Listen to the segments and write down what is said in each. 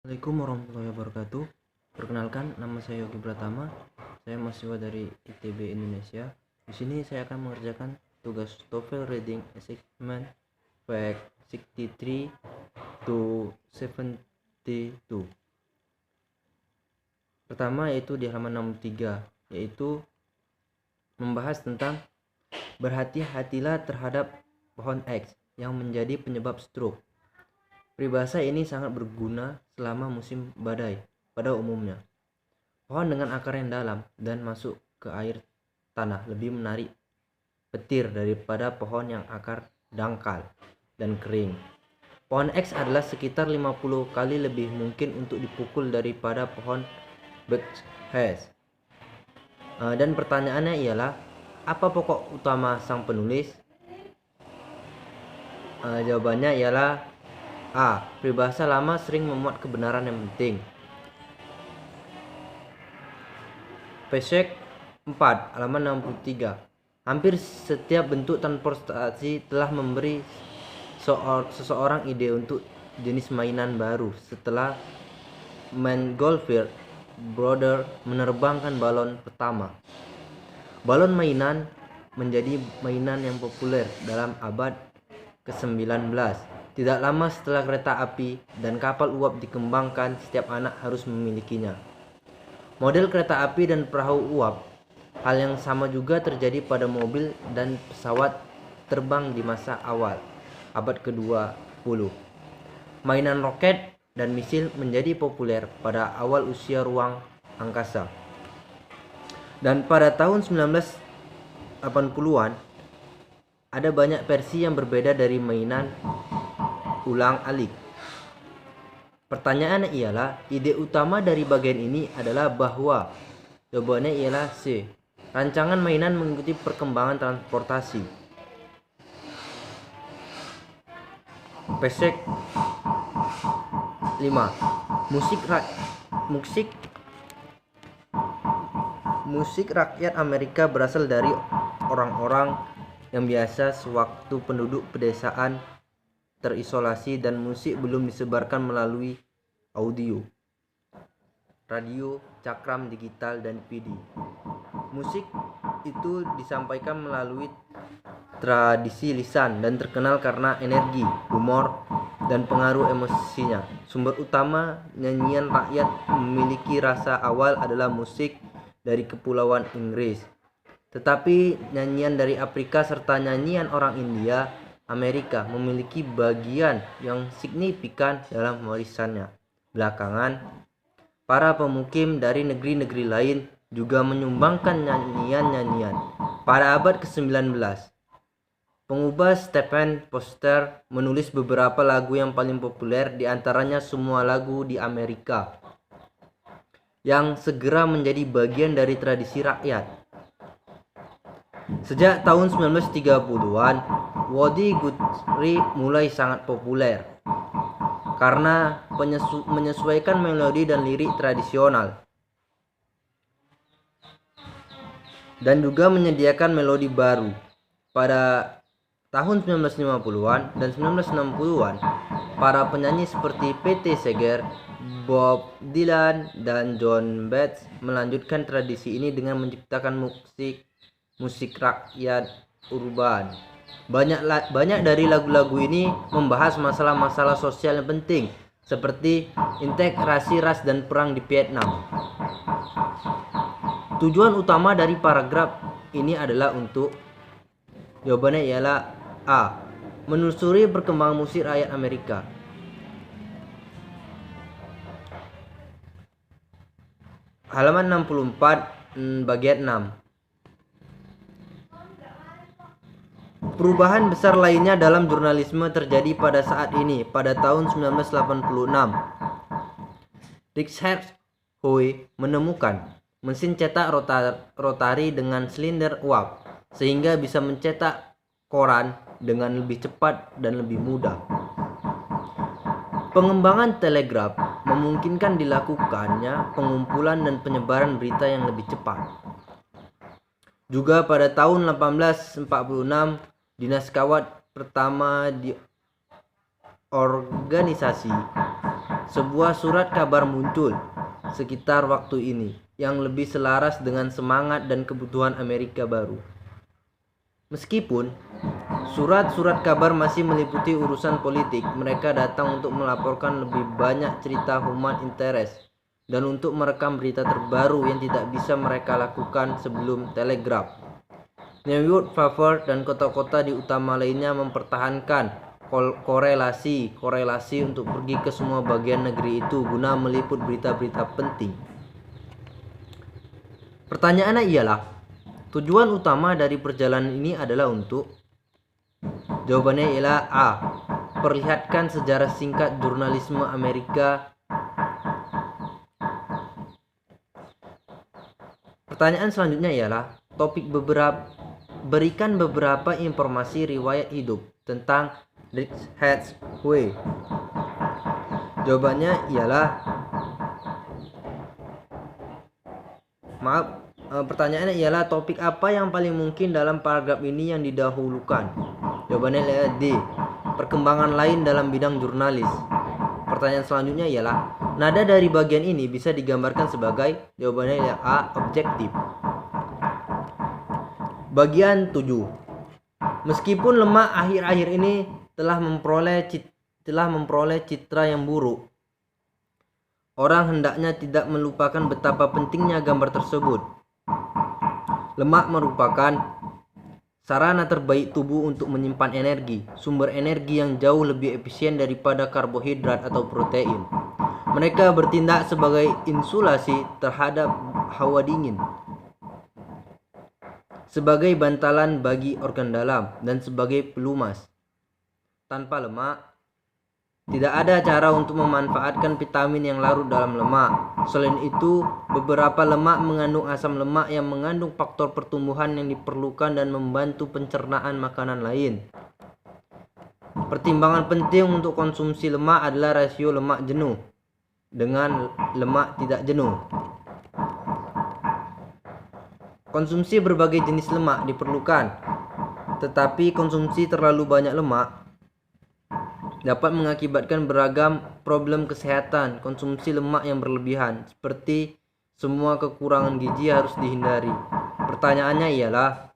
Assalamualaikum warahmatullahi wabarakatuh. Perkenalkan, nama saya Yogi Pratama. Saya mahasiswa dari ITB Indonesia. Di sini saya akan mengerjakan tugas TOEFL Reading Assessment Fact 63 to 72. Pertama yaitu di halaman 63, yaitu membahas tentang berhati-hatilah terhadap pohon X yang menjadi penyebab stroke. Peribahasa ini sangat berguna selama musim badai pada umumnya. Pohon dengan akar yang dalam dan masuk ke air tanah lebih menarik petir daripada pohon yang akar dangkal dan kering. Pohon X adalah sekitar 50 kali lebih mungkin untuk dipukul daripada pohon Birch Hedge. Dan pertanyaannya ialah, apa pokok utama sang penulis? Jawabannya ialah A. Peribahasa lama sering memuat kebenaran yang penting. Pesek 4, halaman 63. Hampir setiap bentuk transportasi telah memberi seseorang ide untuk jenis mainan baru setelah Montgolfier Brothers menerbangkan balon pertama. Balon mainan menjadi mainan yang populer dalam abad ke-19. Tidak lama setelah kereta api dan kapal uap dikembangkan, setiap anak harus memilikinya. Model kereta api dan perahu uap, hal yang sama juga terjadi pada mobil dan pesawat terbang di masa awal abad ke-20. Mainan roket dan misil menjadi populer pada awal usia ruang angkasa. Dan pada tahun 1980-an ada banyak versi yang berbeda dari mainan ulang-alik. Pertanyaannya ialah, ide utama dari bagian ini adalah bahwa jawabannya ialah C. Rancangan mainan mengikuti perkembangan transportasi. Pesek 5. Musik rakyat Amerika berasal dari orang-orang yang biasa sewaktu penduduk pedesaan terisolasi dan musik belum disebarkan melalui audio, radio, cakram digital, dan PD. Musik itu disampaikan melalui tradisi lisan dan terkenal karena energi, humor, dan pengaruh emosinya. Sumber utama nyanyian rakyat memiliki rasa awal adalah musik dari Kepulauan Inggris. Tetapi nyanyian dari Afrika serta nyanyian orang India Amerika memiliki bagian yang signifikan dalam warisannya. Belakangan, para pemukim dari negeri-negeri lain juga menyumbangkan nyanyian-nyanyian. Pada abad ke-19, pengubah Stephen Foster menulis beberapa lagu yang paling populer, di antaranya Semua Lagu di Amerika, yang segera menjadi bagian dari tradisi rakyat. Sejak tahun 1930-an, Woody Guthrie mulai sangat populer karena menyesuaikan melodi dan lirik tradisional dan juga menyediakan melodi baru. Pada tahun 1950-an dan 1960-an, para penyanyi seperti Pete Seeger, Bob Dylan, dan John Bates melanjutkan tradisi ini dengan menciptakan musik rakyat urban. Banyak dari lagu-lagu ini membahas masalah-masalah sosial yang penting seperti integrasi ras dan perang di Vietnam. Tujuan utama dari paragraf ini adalah untuk, jawabannya ialah A. Menelusuri perkembangan musik rakyat Amerika. Halaman 64 bagian 6. Perubahan besar lainnya dalam jurnalisme terjadi pada saat ini. Pada tahun 1986, Richard Hoy menemukan mesin cetak rotari dengan silinder uap sehingga bisa mencetak koran dengan lebih cepat dan lebih mudah. Pengembangan telegraf memungkinkan dilakukannya pengumpulan dan penyebaran berita yang lebih cepat. Juga pada tahun 1846, Dinas Kawat pertama di organisasi sebuah surat kabar muncul sekitar waktu ini yang lebih selaras dengan semangat dan kebutuhan Amerika baru. Meskipun surat-surat kabar masih meliputi urusan politik, mereka datang untuk melaporkan lebih banyak cerita human interest dan untuk merekam berita terbaru yang tidak bisa mereka lakukan sebelum telegraf. New York, Vancouver, dan kota-kota di utama lainnya mempertahankan korelasi untuk pergi ke semua bagian negeri itu guna meliput berita-berita penting. Pertanyaannya ialah, tujuan utama dari perjalanan ini adalah untuk? Jawabannya ialah A. Perlihatkan sejarah singkat jurnalisme Amerika. Pertanyaan selanjutnya ialah, berikan beberapa informasi riwayat hidup tentang Rich Hathaway. Jawabannya ialah pertanyaannya ialah topik apa yang paling mungkin dalam paragraf ini yang didahulukan? Jawabannya adalah D. Perkembangan lain dalam bidang jurnalis. Pertanyaan selanjutnya ialah, nada dari bagian ini bisa digambarkan sebagai? Jawabannya ialah A. Objektif. Bagian 7. Meskipun lemak akhir-akhir ini telah memperoleh citra yang buruk, orang hendaknya tidak melupakan betapa pentingnya gambar tersebut. Lemak merupakan sarana terbaik tubuh untuk menyimpan energi, sumber energi yang jauh lebih efisien daripada karbohidrat atau protein. Mereka bertindak sebagai insulasi terhadap hawa dingin, sebagai bantalan bagi organ dalam, dan sebagai pelumas. Tanpa lemak, tidak ada cara untuk memanfaatkan vitamin yang larut dalam lemak. Selain itu, beberapa lemak mengandung asam lemak yang mengandung faktor pertumbuhan yang diperlukan dan membantu pencernaan makanan lain. Pertimbangan penting untuk konsumsi lemak adalah rasio lemak jenuh dengan lemak tidak jenuh. Konsumsi berbagai jenis lemak diperlukan, tetapi konsumsi terlalu banyak lemak dapat mengakibatkan beragam problem kesehatan. Konsumsi lemak yang berlebihan, seperti semua kekurangan gizi, harus dihindari. Pertanyaannya ialah,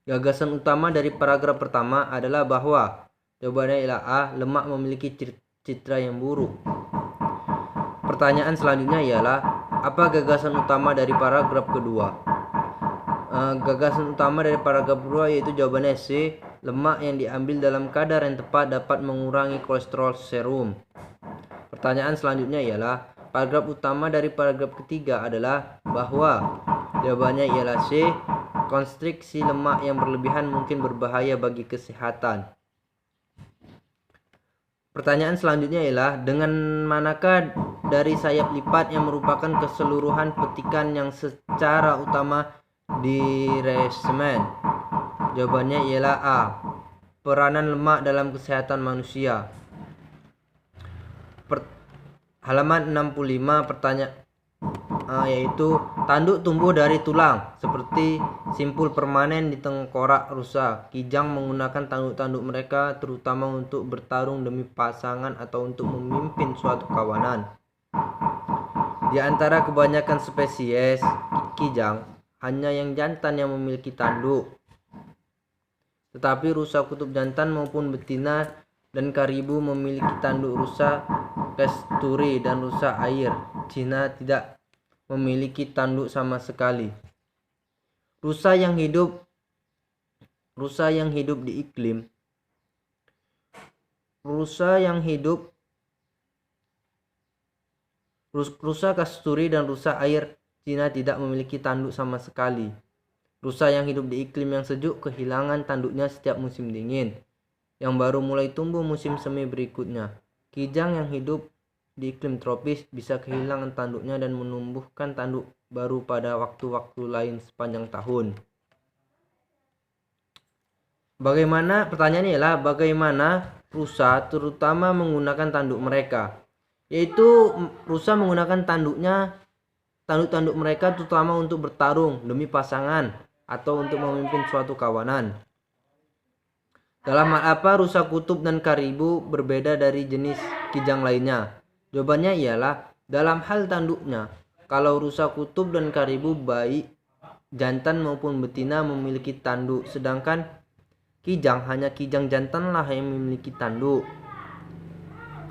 gagasan utama dari paragraf pertama adalah bahwa? Jawabannya ialah A. Lemak memiliki citra yang buruk. Pertanyaan selanjutnya ialah, apa gagasan utama dari paragraf kedua? Gagasan utama dari paragraf kedua yaitu jawabannya C. Lemak yang diambil dalam kadar yang tepat dapat mengurangi kolesterol serum. Pertanyaan selanjutnya ialah, paragraf utama dari paragraf ketiga adalah bahwa? Jawabannya ialah C. Konstriksi lemak yang berlebihan mungkin berbahaya bagi kesehatan. Pertanyaan selanjutnya ialah, dengan manakah dari sayap lipat yang merupakan keseluruhan petikan yang secara utama diresemen? Jawabannya ialah A. Peranan lemak dalam kesehatan manusia. Halaman 65 yaitu, tanduk tumbuh dari tulang seperti simpul permanen di tengkorak rusa. Kijang menggunakan tanduk-tanduk mereka terutama untuk bertarung demi pasangan atau untuk memimpin suatu kawanan. Di antara kebanyakan spesies kijang, hanya yang jantan yang memiliki tanduk. Tetapi rusa kutub jantan maupun betina dan karibu memiliki tanduk. Rusa kasturi dan rusa air Cina tidak memiliki tanduk sama sekali. Rusa yang hidup di iklim rusa kasturi dan rusa air Cina tidak memiliki tanduk sama sekali. Rusa yang hidup di iklim yang sejuk kehilangan tanduknya setiap musim dingin, yang baru mulai tumbuh musim semi berikutnya. Kijang yang hidup di iklim tropis bisa kehilangan tanduknya dan menumbuhkan tanduk baru pada waktu-waktu lain sepanjang tahun. Pertanyaannya ialah, bagaimana rusa terutama menggunakan tanduk mereka? Yaitu rusa menggunakan tanduk-tanduk mereka terutama untuk bertarung demi pasangan atau untuk memimpin suatu kawanan. Dalam hal apa rusa kutub dan karibu berbeda dari jenis kijang lainnya? Jawabannya ialah dalam hal tanduknya. Kalau rusa kutub dan karibu baik jantan maupun betina memiliki tanduk, sedangkan kijang hanya kijang jantanlah yang memiliki tanduk.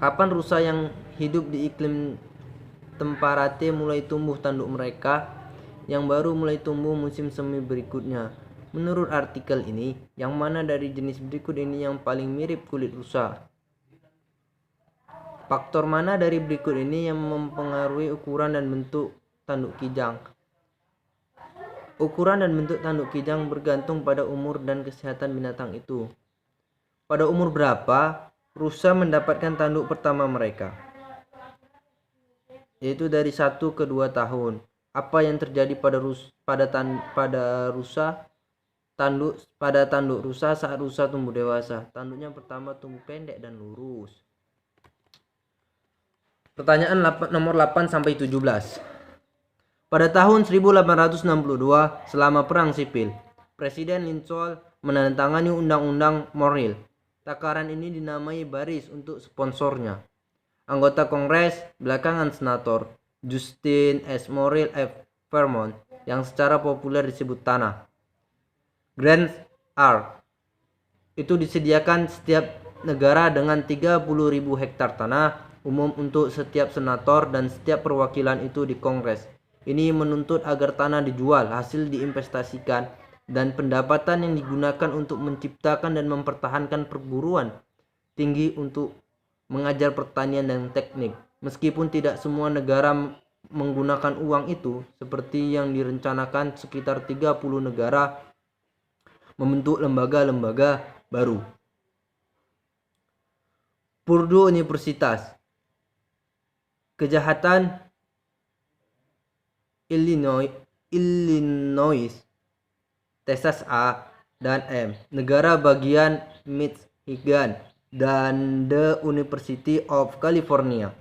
Kapan rusa yang hidup di iklim temperate mulai tumbuh tanduk mereka? Yang baru mulai tumbuh musim semi berikutnya. Menurut artikel ini, yang mana dari jenis berikut ini yang paling mirip kulit rusa? Faktor mana dari berikut ini yang mempengaruhi ukuran dan bentuk tanduk kijang? Ukuran dan bentuk tanduk kijang bergantung pada umur dan kesehatan binatang itu. Pada umur berapa rusa mendapatkan tanduk pertama mereka? Yaitu dari 1 ke 2 tahun. Apa yang terjadi pada tanduk rusa saat rusa tumbuh dewasa? Tanduknya pertama tumbuh pendek dan lurus. Pertanyaan nomor 8 sampai 17. Pada tahun 1862, selama Perang Sipil, Presiden Lincoln menandatangani Undang-Undang Morrill. Takaran ini dinamai baris untuk sponsornya. Anggota Kongres, belakangan Senator, Justin S. Morrill F. Vermont, yang secara populer disebut Tanah. Grant R. Itu disediakan setiap negara dengan 30.000 hektar tanah umum untuk setiap senator dan setiap perwakilan itu di Kongres. Ini menuntut agar tanah dijual, hasil diinvestasikan, dan pendapatan yang digunakan untuk menciptakan dan mempertahankan perguruan tinggi untuk mengajar pertanian dan teknik. Meskipun tidak semua negara menggunakan uang itu, seperti yang direncanakan, sekitar 30 negara membentuk lembaga-lembaga baru. Purdue Universitas, Kejahatan Illinois, Texas A dan M, negara bagian Michigan, dan The University of California.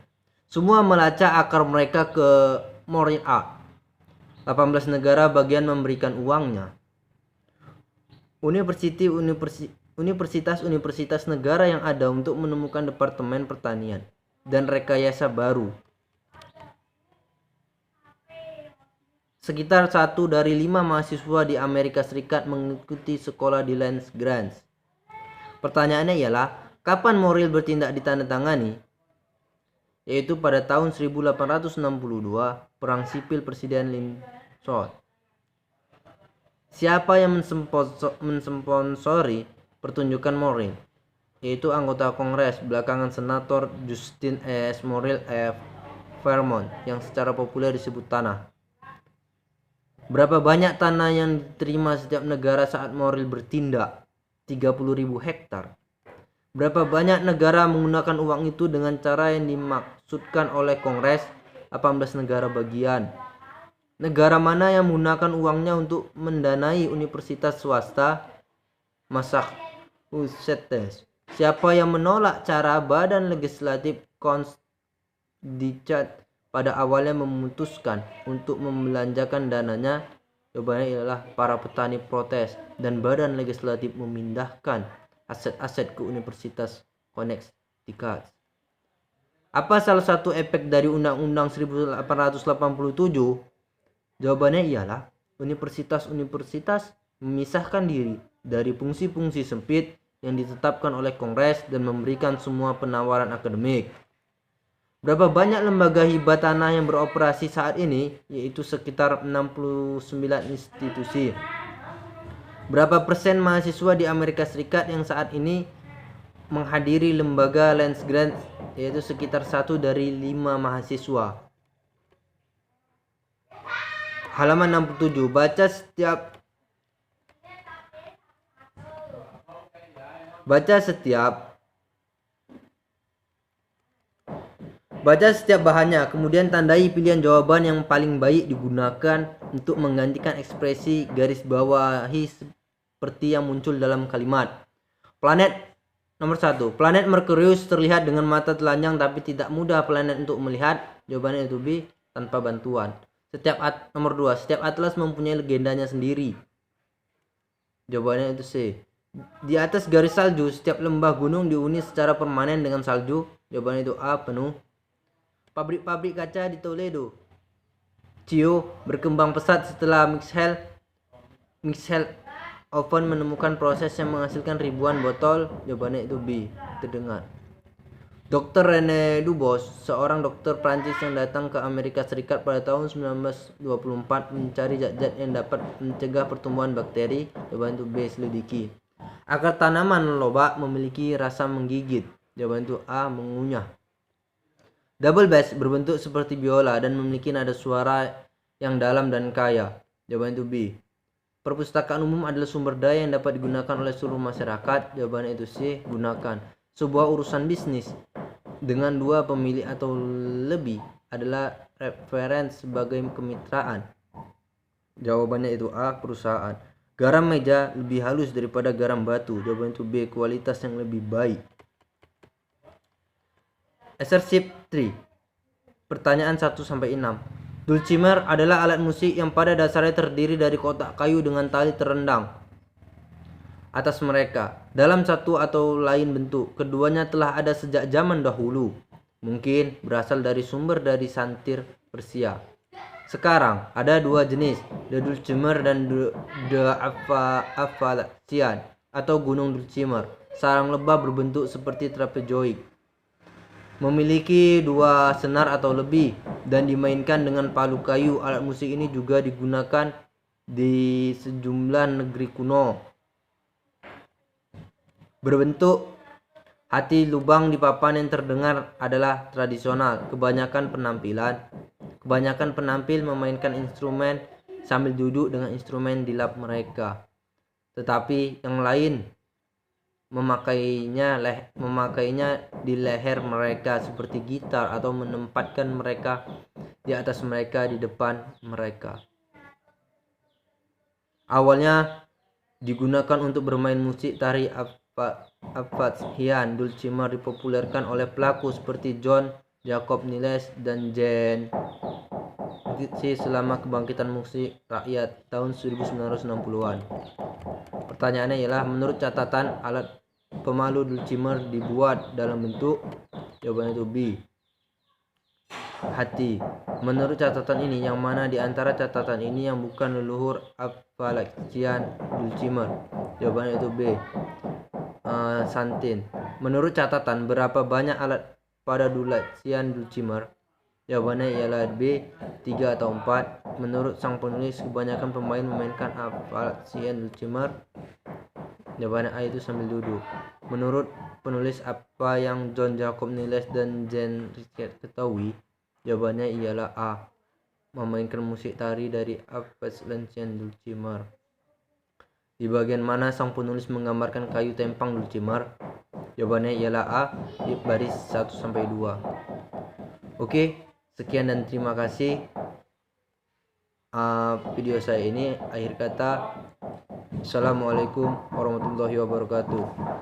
Semua melacak akar mereka ke Morrill A. 18 negara bagian memberikan uangnya. Universitas negara yang ada untuk menemukan Departemen Pertanian dan rekayasa baru. Sekitar 1 dari 5 mahasiswa di Amerika Serikat mengikuti sekolah di Land Grants. Pertanyaannya ialah, kapan Morrill bertindak ditandatangani? Yaitu pada tahun 1862, Perang Sipil Presiden Lincoln. Siapa yang mensponsori pertunjukan Morrill? Yaitu anggota Kongres, belakangan Senator Justin S. Morrill F. Vermont, yang secara populer disebut Tanah. Berapa banyak tanah yang diterima setiap negara saat Morrill bertindak? 30.000 hektar. Berapa banyak negara menggunakan uang itu dengan cara yang dimaksudkan oleh Kongres? 18 negara bagian. Negara mana yang menggunakan uangnya untuk mendanai universitas swasta? Massachusetts. Siapa yang menolak cara Badan Legislatif Connecticut pada awalnya memutuskan untuk membelanjakan dananya? Jawabannya ialah para petani protes dan Badan Legislatif memindahkan aset-aset ke Universitas Connecticut. Apa salah satu efek dari Undang-Undang 1887? Jawabannya ialah universitas-universitas memisahkan diri dari fungsi-fungsi sempit yang ditetapkan oleh Kongres dan memberikan semua penawaran akademik. Berapa banyak lembaga hibah tanah yang beroperasi saat ini? Yaitu sekitar 69 institusi. Berapa persen mahasiswa di Amerika Serikat yang saat ini menghadiri lembaga Land Grants? Yaitu sekitar 1 dari 5 mahasiswa. Halaman 67. Baca setiap bahannya, kemudian tandai pilihan jawaban yang paling baik digunakan untuk menggantikan ekspresi garis bawahi seperti yang muncul dalam kalimat. Planet nomor 1. Planet Merkurius terlihat dengan mata telanjang tapi tidak mudah planet untuk melihat. Jawabannya itu B, tanpa bantuan. Nomor 2. Setiap atlas mempunyai legendanya sendiri. Jawabannya itu C. Di atas garis salju, setiap lembah gunung dihuni secara permanen dengan salju. Jawabannya itu A, penuh. pabrik kaca di Toledo. Cio berkembang pesat setelah Michel Oven menemukan proses yang menghasilkan ribuan botol. Jawabannya itu B. Terdengar. Dr. René Dubos, seorang dokter Prancis yang datang ke Amerika Serikat pada tahun 1924 mencari zat-zat yang dapat mencegah pertumbuhan bakteri. Jawaban itu B. Selidiki. Akar tanaman lobak memiliki rasa menggigit. Jawaban itu A. Mengunyah. Double bass berbentuk seperti biola dan memiliki nada suara yang dalam dan kaya. Jawaban itu B. Perpustakaan umum adalah sumber daya yang dapat digunakan oleh seluruh masyarakat. Jawabannya itu C. Gunakan. Sebuah urusan bisnis dengan dua pemilik atau lebih adalah referensi sebagai kemitraan. Jawabannya itu A. Perusahaan. Garam meja lebih halus daripada garam batu. Jawabannya itu B. Kualitas yang lebih baik. Exercise 3. Pertanyaan 1-6. Dulcimer adalah alat musik yang pada dasarnya terdiri dari kotak kayu dengan tali terendang atas mereka dalam satu atau lain bentuk. Keduanya telah ada sejak zaman dahulu. Mungkin berasal dari sumber dari santir Persia. Sekarang ada dua jenis, the dulcimer dan the Appalachian atau gunung dulcimer. Sarang lebah berbentuk seperti trapezoid. Memiliki dua senar atau lebih dan dimainkan dengan palu kayu. Alat musik ini juga digunakan di sejumlah negeri kuno. Berbentuk hati lubang di papan yang terdengar adalah tradisional. Kebanyakan penampil memainkan instrumen sambil duduk dengan instrumen di lap mereka. Tetapi yang lain memakainya di leher mereka seperti gitar atau menempatkan mereka di atas mereka di depan mereka. Awalnya digunakan untuk bermain musik tari Appalachian. Dulcimer dipopulerkan oleh pelaku seperti John Jacob Niles dan Jane selama kebangkitan musik rakyat tahun 1960-an. Pertanyaannya ialah, menurut catatan alat pemalu dulcimer dibuat dalam bentuk. Jawabannya itu B. Hati. Menurut catatan ini, yang mana di antara catatan ini yang bukan leluhur Appalachian dulcimer? Jawabannya itu B. Santin. Menurut catatan, berapa banyak alat pada Appalachian dulcimer? Jawabannya ialah B. 3 atau 4. Menurut sang penulis, kebanyakan pemain memainkan Appalachian dulcimer. Jawabannya A, itu sambil duduk. Menurut penulis, apa yang John Jacob Niles dan Jane Richard ketahui? Jawabannya ialah A. Memainkan musik tari dari Appalachian dulcimer. Di bagian mana sang penulis menggambarkan kayu tempang dulcimer? Jawabannya ialah A, di baris 1-2. Oke, sekian dan terima kasih. Video saya ini akhir kata. Assalamualaikum warahmatullahi wabarakatuh.